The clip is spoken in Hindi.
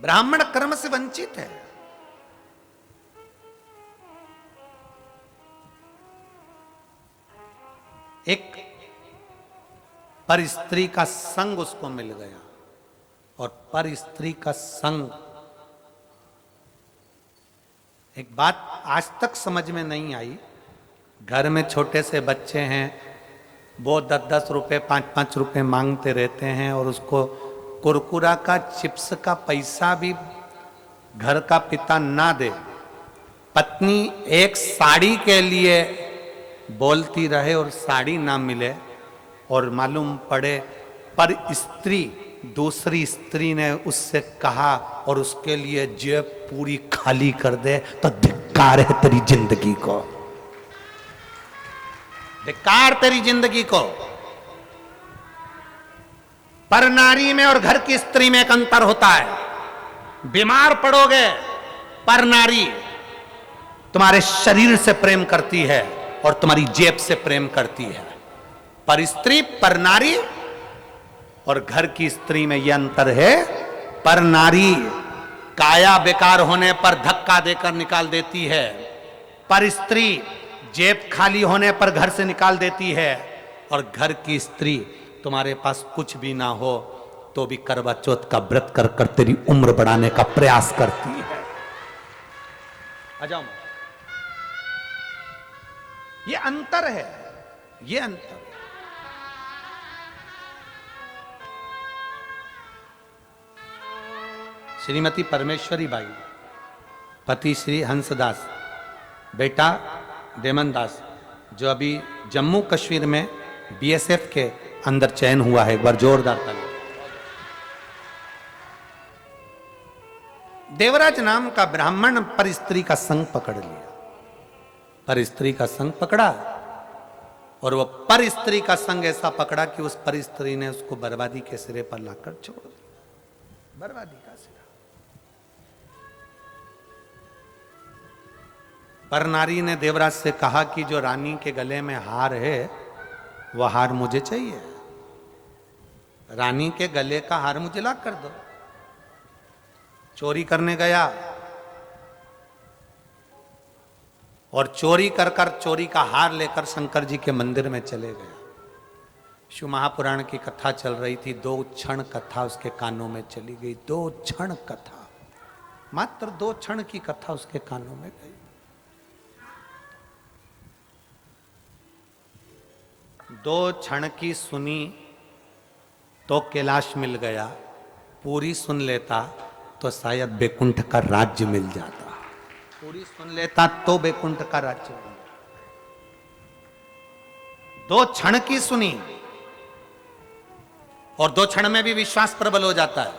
ब्राह्मण कर्म से वंचित है। एक पर स्त्री का संग उसको मिल गया, और पर स्त्री का संग, एक बात आज तक समझ में नहीं आई। घर में छोटे से बच्चे हैं, वो 10-10 रुपए 5-5 रुपए मांगते रहते हैं, और उसको कुरकुरा का चिप्स का पैसा भी घर का पिता ना दे, पत्नी एक साड़ी के लिए बोलती रहे और साड़ी ना मिले, और मालूम पड़े पर स्त्री दूसरी स्त्री ने उससे कहा और उसके लिए जेब पूरी खाली कर दे, तो धिक्कार है तेरी जिंदगी को, धिक्कार तेरी जिंदगी को। पर नारी में और घर की स्त्री में एक अंतर होता है। बीमार पड़ोगे, पर नारी तुम्हारे शरीर से प्रेम करती है और तुम्हारी जेब से प्रेम करती है। पर स्त्री, पर नारी और घर की स्त्री में यह अंतर है, पर नारी काया बेकार होने पर धक्का देकर निकाल देती है, पर स्त्री जेब खाली होने पर घर से निकाल देती है, और घर की स्त्री तुम्हारे पास कुछ भी ना हो तो भी करवा चौथ का व्रत कर कर तेरी उम्र बढ़ाने का प्रयास करती है। आ जाओ, ये अंतर है, ये अंतर। श्रीमती परमेश्वरी बाई, पति श्री हंसदास, बेटा देमन दास, जो अभी जम्मू कश्मीर में बीएसएफ के अंदर चयन हुआ है। एक बार जोरदार ताली। देवराज नाम का ब्राह्मण पर स्त्री का संग पकड़ लिया, पर स्त्री का संग पकड़ा, और वह पर स्त्री का संग ऐसा पकड़ा कि उस पर स्त्री ने उसको बर्बादी के सिरे पर लाकर छोड़ दिया, बर्बादी का सिरा। पर नारी ने देवराज से कहा कि जो रानी के गले में हार है वह हार मुझे चाहिए, रानी के गले का हार मुझे ला कर दो। चोरी करने गया और चोरी कर कर चोरी का हार लेकर शंकर जी के मंदिर में चले गया। शिव महापुराण की कथा चल रही थी, 2 क्षण कथा उसके कानों में चली गई। 2 क्षण कथा, मात्र 2 क्षण की कथा उसके कानों में गई। 2 क्षण की सुनी तो कैलाश मिल गया, पूरी सुन लेता तो शायद बैकुंठ का राज्य मिल जाता, पूरी सुन लेता तो बैकुंठ का राज्य मिल जाता। 2 क्षण की सुनी, और 2 क्षण में भी विश्वास प्रबल हो जाता है।